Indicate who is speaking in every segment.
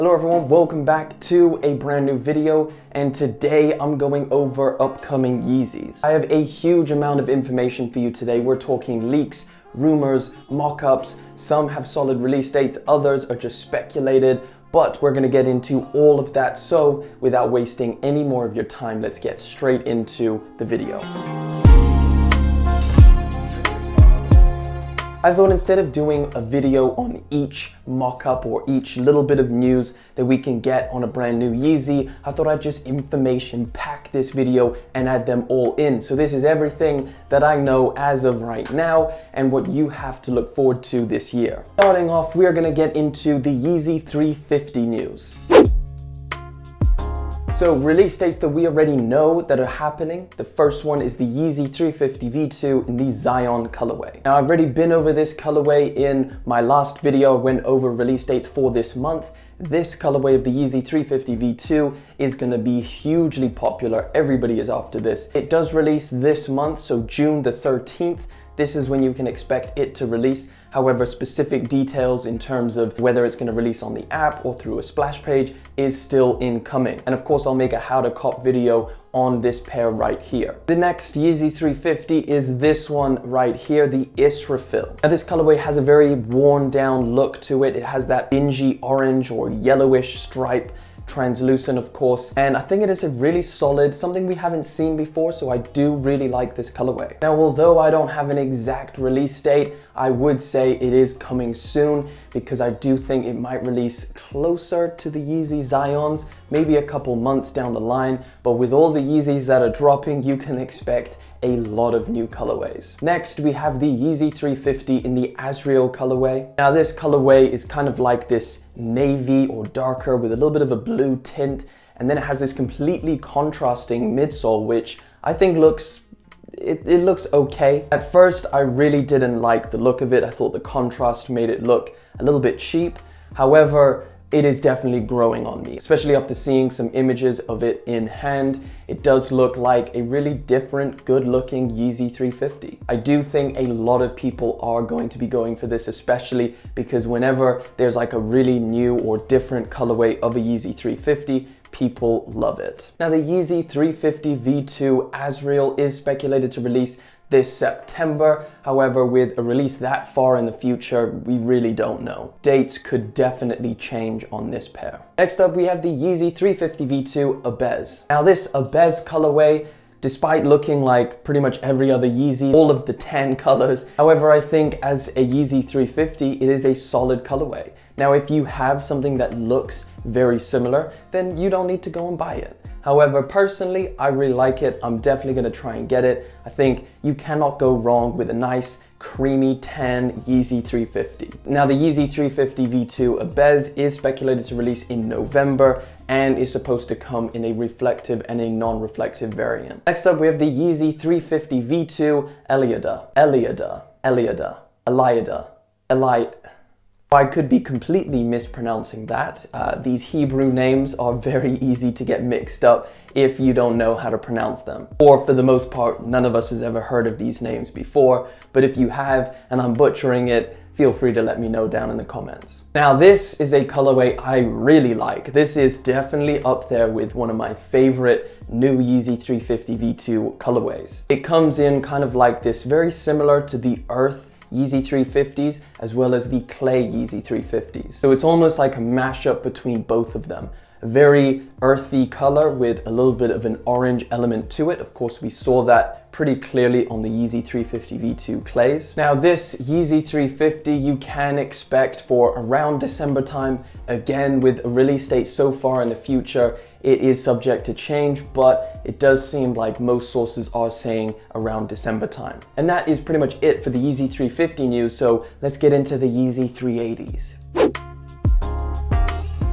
Speaker 1: Hello everyone, welcome back to a brand new video, and today I'm going over upcoming Yeezys. I have a huge amount of information for you today. We're talking leaks, rumors, mock-ups. Some have solid release dates, others are just speculated, but we're gonna get into all of that. So without wasting any more of your time, let's get straight into the video. I thought instead of doing a video on each mock-up or each little bit of news that we can get on a brand new Yeezy, I thought I'd just information pack this video and add them all in. So this is everything that I know as of right now and what you have to look forward to this year. Starting off, we are gonna get into the Yeezy 350 news. So release dates that we already know that are happening. The first one is the Yeezy 350 V2 in the Zyon colorway. Now I've already been over this colorway in my last video. I went over release dates for this month. This colorway of the Yeezy 350 V2 is gonna be hugely popular. Everybody is after this. It does release this month, so June the 13th. This is when you can expect it to release. However, specific details in terms of whether it's gonna release on the app or through a splash page is still incoming. And of course, I'll make a how to cop video on this pair right here. The next Yeezy 350 is this one right here, the Israfil. Now this colorway has a very worn down look to it. It has that dingy orange or yellowish stripe, translucent of course, and I think it is a really solid, something we haven't seen before, so I do really like this colorway. Now although I don't have an exact release date, I would say it is coming soon because I do think it might release closer to the Yeezy Zyons, maybe a couple months down the line, but with all the Yeezys that are dropping, you can expect a lot of new colorways. Next, we have the Yeezy 350 in the Azrael colorway. Now this colorway is kind of like this navy or darker with a little bit of a blue tint, and then it has this completely contrasting midsole, which I think looks okay. At first, I really didn't like the look of it. I thought the contrast made it look a little bit cheap. However, it is definitely growing on me, especially after seeing some images of it in hand. It does look like a really different, good-looking Yeezy 350. I do think a lot of people are going to be going for this, especially because whenever there's like a really new or different colorway of a Yeezy 350, people love it. Now the Yeezy 350 V2 Azrael is speculated to release this September. However, with a release that far in the future, we really don't know. Dates could definitely change on this pair. Next up, we have the Yeezy 350 V2 Abez. Now this Abez colorway, despite looking like pretty much every other Yeezy, all of the 10 colors, however, I think as a Yeezy 350, it is a solid colorway. Now, if you have something that looks very similar, then you don't need to go and buy it. However, personally, I really like it. I'm definitely gonna try and get it. I think you cannot go wrong with a nice, creamy tan Yeezy 350. Now, the Yeezy 350 V2 Abez is speculated to release in November and is supposed to come in a reflective and a non-reflective variant. Next up, we have the Yeezy 350 V2 Eliada. I could be completely mispronouncing that. These Hebrew names are very easy to get mixed up if you don't know how to pronounce them. Or for the most part, none of us has ever heard of these names before, but if you have and I'm butchering it, feel free to let me know down in the comments. Now this is a colorway I really like. This is definitely up there with one of my favorite new Yeezy 350 V2 colorways. It comes in kind of like this, very similar to the Earth Yeezy 350s as well as the Clay Yeezy 350s. So it's almost like a mashup between both of them. A very earthy color with a little bit of an orange element to it. Of course, we saw that pretty clearly on the Yeezy 350 V2 Clays. Now this Yeezy 350 you can expect for around December time. Again, with a release date so far in the future, it is subject to change, but it does seem like most sources are saying around December time. And that is pretty much it for the Yeezy 350 news, so let's get into the Yeezy 380s.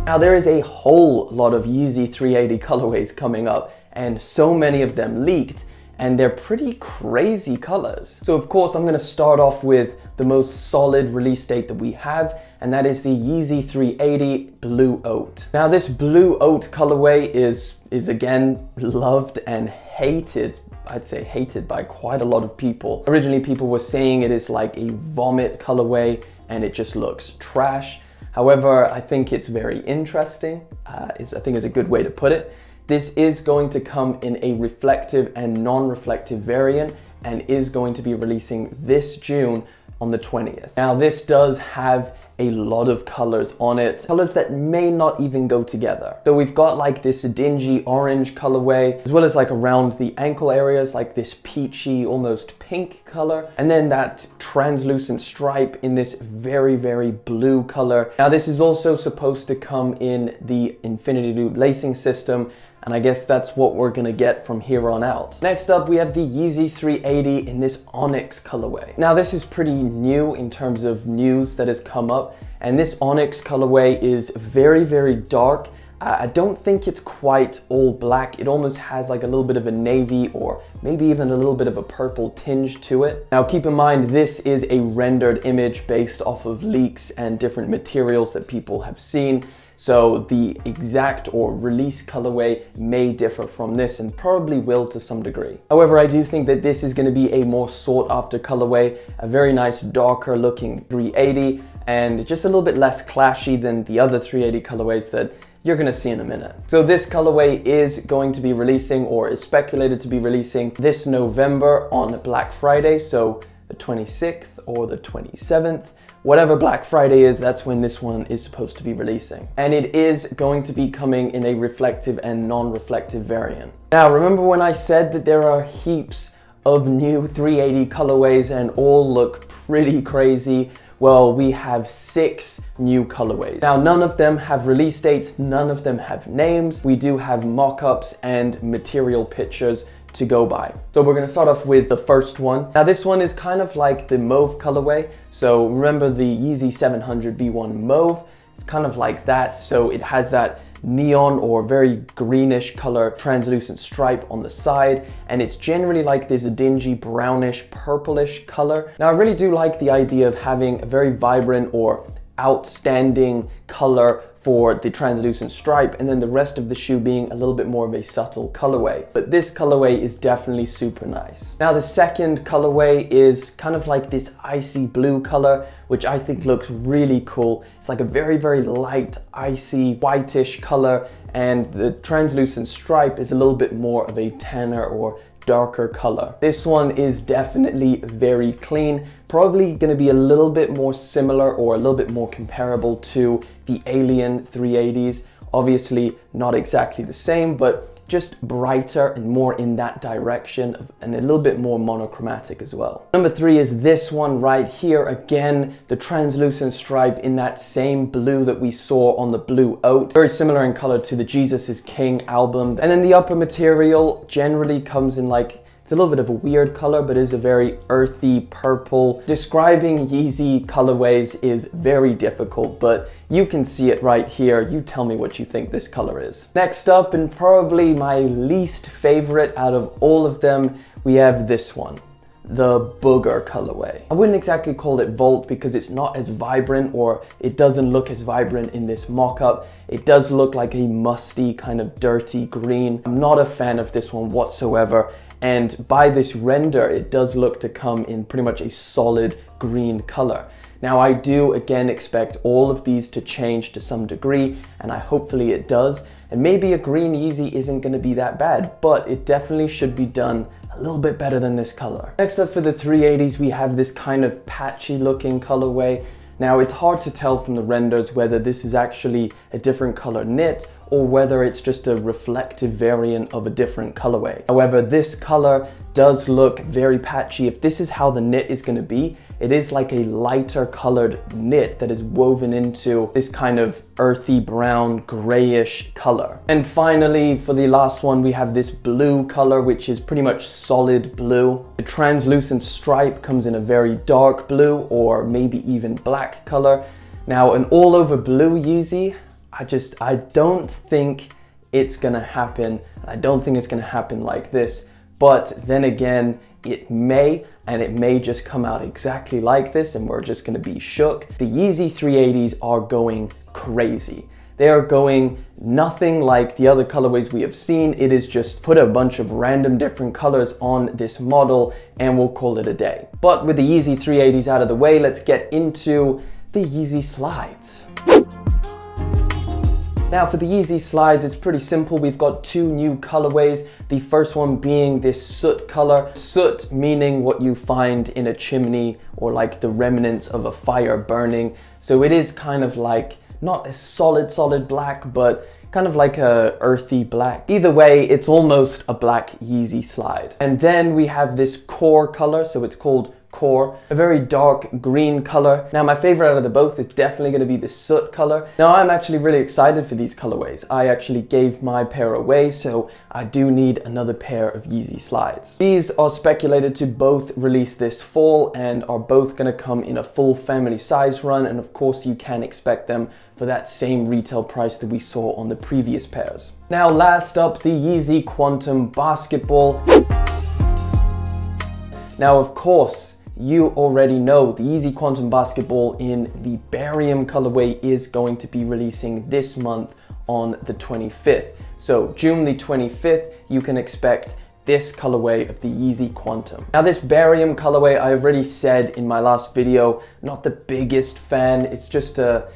Speaker 1: Now there is a whole lot of Yeezy 380 colorways coming up, and so many of them leaked, and they're pretty crazy colors. So of course I'm gonna start off with the most solid release date that we have, and that is the Yeezy 380 Blue Oat. Now this Blue Oat colorway is again loved and hated. I'd say hated by quite a lot of people. Originally people were saying it is like a vomit colorway and it just looks trash. However, I think it's very interesting, I think is a good way to put it. This is going to come in a reflective and non-reflective variant and is going to be releasing this June on the 20th. Now this does have a lot of colors on it, colors that may not even go together. So we've got like this dingy orange colorway, as well as like around the ankle areas, like this peachy, almost pink color. And then that translucent stripe in this very, very blue color. Now this is also supposed to come in the infinity loop lacing system, and I guess that's what we're gonna get from here on out. Next up, we have the Yeezy 380 in this onyx colorway. Now this is pretty new in terms of news that has come up, and this onyx colorway is very, very dark. I don't think it's quite all black. It almost has like a little bit of a navy or maybe even a little bit of a purple tinge to it. Now keep in mind, this is a rendered image based off of leaks and different materials that people have seen. So the exact or release colorway may differ from this and probably will to some degree. However, I do think that this is going to be a more sought after colorway, a very nice darker looking 380 and just a little bit less clashy than the other 380 colorways that you're going to see in a minute. So this colorway is going to be releasing, or is speculated to be releasing, this November on Black Friday, so the 26th or the 27th. Whatever Black Friday is, that's when this one is supposed to be releasing. And it is going to be coming in a reflective and non-reflective variant. Now, remember when I said that there are heaps of new 380 colorways and all look pretty crazy? Well, we have 6 new colorways. Now, none of them have release dates, none of them have names. We do have mock-ups and material pictures to go by. So we're gonna start off with the first one. Now this one is kind of like the mauve colorway. So remember the Yeezy 700 V1 mauve? It's kind of like that. So it has that neon or very greenish color translucent stripe on the side, and it's generally like this dingy brownish purplish color. Now I really do like the idea of having a very vibrant or outstanding color for the translucent stripe, and then the rest of the shoe being a little bit more of a subtle colorway. But this colorway is definitely super nice. Now the second colorway is kind of like this icy blue color, which I think looks really cool. It's like a very, very light, icy, whitish color, and the translucent stripe is a little bit more of a tanner or darker color. This one is definitely very clean, probably going to be a little bit more similar or a little bit more comparable to the Alien 380s. Obviously not exactly the same, but just brighter and more in that direction, and a little bit more monochromatic as well. Number 3 is this one right here. Again, the translucent stripe in that same blue that we saw on the Blue Oat. Very similar in color to the Jesus is King album. And then the upper material generally comes in like, it's a little bit of a weird color, but is a very earthy purple. Describing Yeezy colorways is very difficult, but you can see it right here. You tell me what you think this color is. Next up, and probably my least favorite out of all of them, we have this one, the Booger colorway. I wouldn't exactly call it Volt because it's not as vibrant, or it doesn't look as vibrant in this mock-up. It does look like a musty kind of dirty green. I'm not a fan of this one whatsoever. And by this render, it does look to come in pretty much a solid green color. Now I do again expect all of these to change to some degree, and hopefully it does. And maybe a green Yeezy isn't going to be that bad, but it definitely should be done a little bit better than this color. Next up for the 380s, we have this kind of patchy looking colorway. Now it's hard to tell from the renders whether this is actually a different color knit or whether it's just a reflective variant of a different colorway. However, this color does look very patchy. If this is how the knit is going to be, it is like a lighter colored knit that is woven into this kind of earthy brown grayish color. And finally, for the last one, we have this blue color, which is pretty much solid blue. The translucent stripe comes in a very dark blue or maybe even black color. Now, an all over blue Yeezy, I don't think it's gonna happen. I don't think it's gonna happen like this, but then again, it may, and it may just come out exactly like this and we're just gonna be shook. The Yeezy 380s are going crazy. They are going nothing like the other colorways we have seen. It is just put a bunch of random different colors on this model and we'll call it a day. But with the Yeezy 380s out of the way, let's get into the Yeezy Slides. Now for the Yeezy Slides, it's pretty simple. We've got two new colorways. The first one being this soot color. Soot meaning what you find in a chimney or like the remnants of a fire burning. So it is kind of like not a solid black, but kind of like a earthy black. Either way, it's almost a black Yeezy slide. And then we have this core color, so it's called Core, a very dark green color. Now my favorite out of the both is definitely going to be the soot color. Now I'm actually really excited for these colorways. I actually gave my pair away, so I do need another pair of Yeezy Slides. These are speculated to both release this fall and are both going to come in a full family size run, and of course you can expect them for that same retail price that we saw on the previous pairs. Now last up, the Yeezy Quantum basketball. Now of course, you already know the Yeezy Quantum basketball in the barium colorway is going to be releasing this month on the 25th. So June the 25th, you can expect this colorway of the Yeezy Quantum. Now this barium colorway, I already said in my last video, not the biggest fan. It's a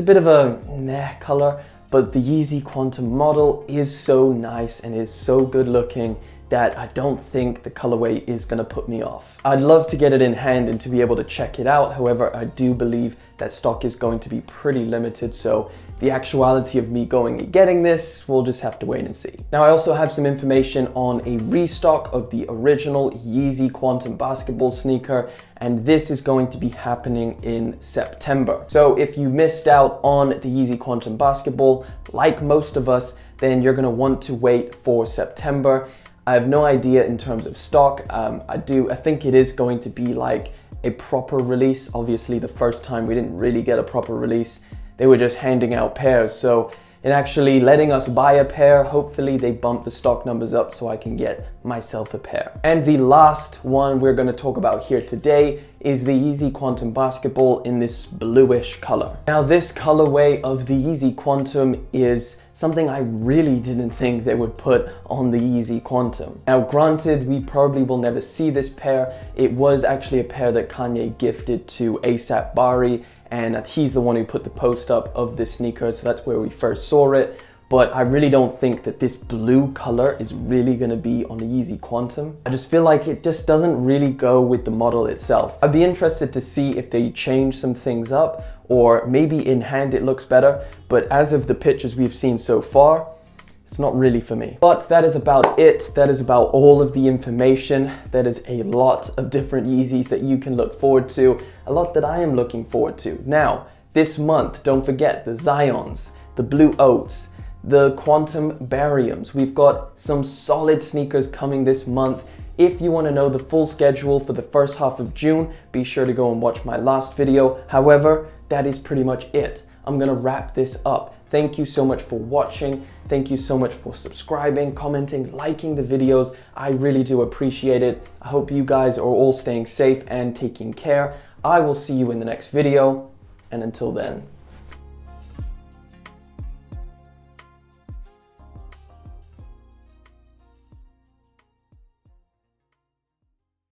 Speaker 1: bit of a meh color, but the Yeezy Quantum model is so nice and is so good looking that I don't think the colorway is gonna put me off. I'd love to get it in hand and to be able to check it out. However, I do believe that stock is going to be pretty limited, so the actuality of me going and getting this, we'll just have to wait and see. Now I also have some information on a restock of the original Yeezy Quantum basketball sneaker, and this is going to be happening in September. So if you missed out on the Yeezy Quantum basketball, like most of us, then you're gonna want to wait for September. I have no idea in terms of stock. I think it is going to be like a proper release. Obviously the first time we didn't really get a proper release. They were just handing out pairs. So in actually letting us buy a pair, hopefully they bump the stock numbers up so I can get myself a pair. And the last one we're going to talk about here today is the Yeezy Quantum basketball in this bluish color. Now this colorway of the Yeezy Quantum is something I really didn't think they would put on the Yeezy Quantum. Now granted, we probably will never see this pair. It was actually a pair that Kanye gifted to A$AP Bari, and he's the one who put the post up of this sneaker, so that's where we first saw it. But I really don't think that this blue color is really gonna be on the Yeezy Quantum. I just feel like it just doesn't really go with the model itself. I'd be interested to see if they change some things up, or maybe in hand it looks better, but as of the pictures we've seen so far, it's not really for me. But that is about it. That is about all of the information. That is a lot of different Yeezys that you can look forward to, a lot that I am looking forward to. Now, this month, don't forget the Zyons, the Blue Oats, the Quantum Bariums. We've got some solid sneakers coming this month. If you want to know the full schedule for the first half of June, be sure to go and watch my last video. However, that is pretty much it. I'm gonna wrap this up. Thank you so much for watching. Thank you so much for subscribing, commenting, liking the videos. I really do appreciate it. I hope you guys are all staying safe and taking care. I will see you in the next video, and until then,